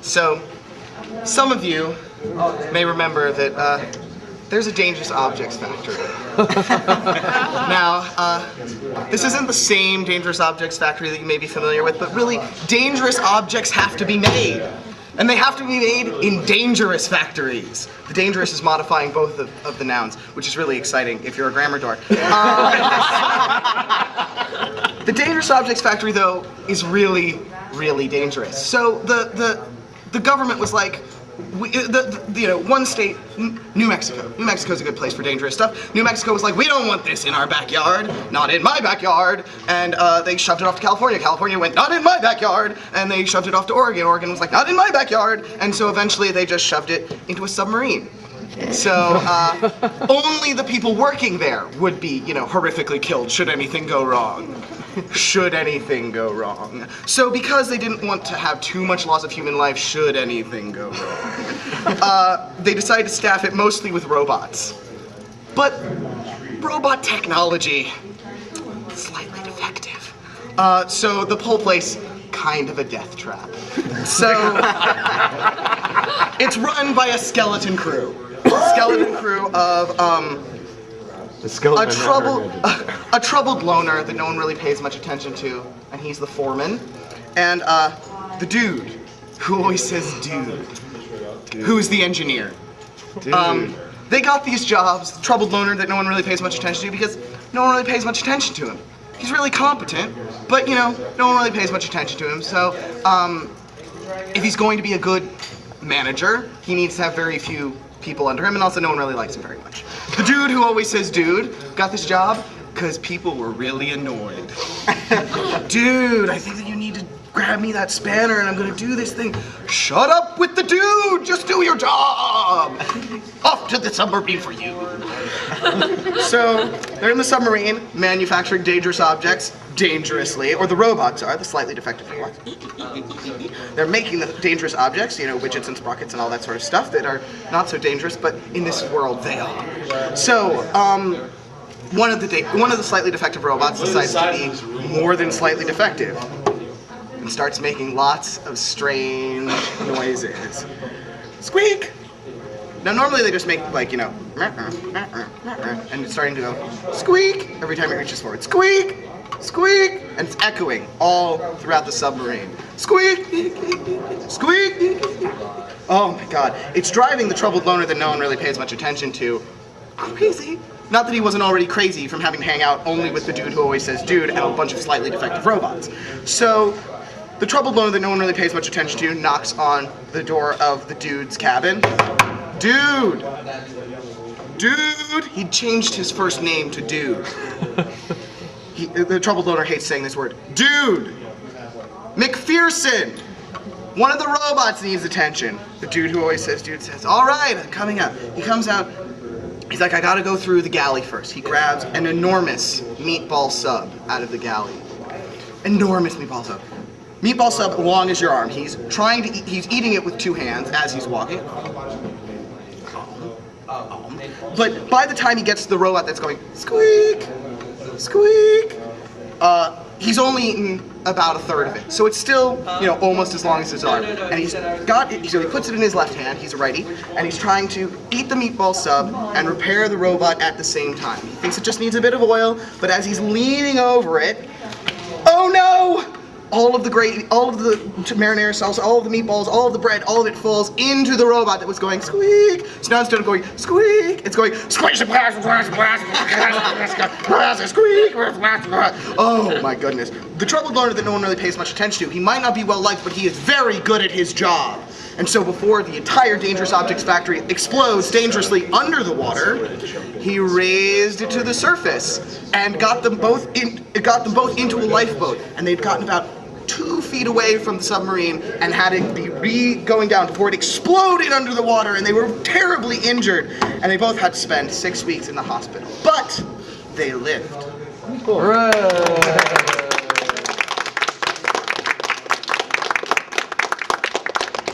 So, some of you may remember that there's a dangerous objects factory. Now, this isn't the same dangerous objects factory that you may be familiar with, but really, dangerous objects have to be made. And they have to be made in dangerous factories. The dangerous is modifying both of the nouns, which is really exciting if you're a grammar dork. The dangerous objects factory, though, is really, really dangerous. So the government was like, one state, New Mexico. New Mexico's a good place for dangerous stuff. New Mexico was like, we don't want this in our backyard, not in my backyard, and they shoved it off to California. California went, not in my backyard, and they shoved it off to Oregon. Oregon was like, not in my backyard, and so eventually they just shoved it into a submarine. So only the people working there would be, horrifically killed should anything go wrong. Should anything go wrong. So because they didn't want to have too much loss of human life should anything go wrong, they decided to staff it mostly with robots. But robot technology, slightly defective. So the whole place, kind of a death trap. So it's run by a skeleton crew. Skeleton crew of a troubled loner that no one really pays much attention to, and he's the foreman. And the dude who always says dude, who's the engineer. They got these jobs, the troubled loner that no one really pays much attention to because no one really pays much attention to him. He's really competent, but no one really pays much attention to him. So if he's going to be a good manager, he needs to have very few people under him, and also no one really likes him very much. The dude who always says dude got this job because people were really annoyed. Dude, I think that you need to grab me that spanner and I'm gonna do this thing. Shut up with the dude, just do your job. Off to the submarine for you. So they're in the submarine manufacturing dangerous objects dangerously, or the robots are, the slightly defective robots. They're making the dangerous objects, widgets and sprockets and all that sort of stuff that are not so dangerous, but in this world they are. So, one of the slightly defective robots decides to be more than slightly defective and starts making lots of strange noises. Squeak! Now normally they just make and it's starting to go squeak every time it reaches forward. Squeak! Squeak! And it's echoing all throughout the submarine. Squeak! Squeak! Oh my god. It's driving the troubled loner that no one really pays much attention to crazy. Not that he wasn't already crazy from having to hang out only with the dude who always says dude and a bunch of slightly defective robots. So the troubled loner that no one really pays much attention to knocks on the door of the dude's cabin. Dude! Dude! He changed his first name to Dude. The troubled loner hates saying this word. Dude! McPherson! One of the robots needs attention. The dude who always says dude says, all right, I'm coming out. He comes out. He's like, I gotta go through the galley first. He grabs an enormous meatball sub out of the galley. Enormous meatball sub. Meatball sub long as your arm. He's trying to eat, he's eating it with two hands as he's walking. But by the time he gets to the robot that's going, squeak, squeak, he's only eaten about a third of it. So it's still, almost as long as his arm. And he's got it, so he puts it in his left hand, he's a righty, and he's trying to eat the meatball sub and repair the robot at the same time. He thinks it just needs a bit of oil, but as he's leaning over it, oh no! All of the marinara sauce, all of the meatballs, all of the bread, all of it falls into the robot that was going squeak. So now instead of going squeak, it's going squeak, squeak. Oh my goodness. The troubled loner that no one really pays much attention to, he might not be well liked, but he is very good at his job. And so before the entire dangerous objects factory explodes dangerously under the water, he raised it to the surface and got them both into a lifeboat. And they'd gotten about 2 feet away from the submarine and had it be going down before it exploded under the water, and they were terribly injured. And they both had to spend 6 weeks in the hospital. But they lived. Hooray!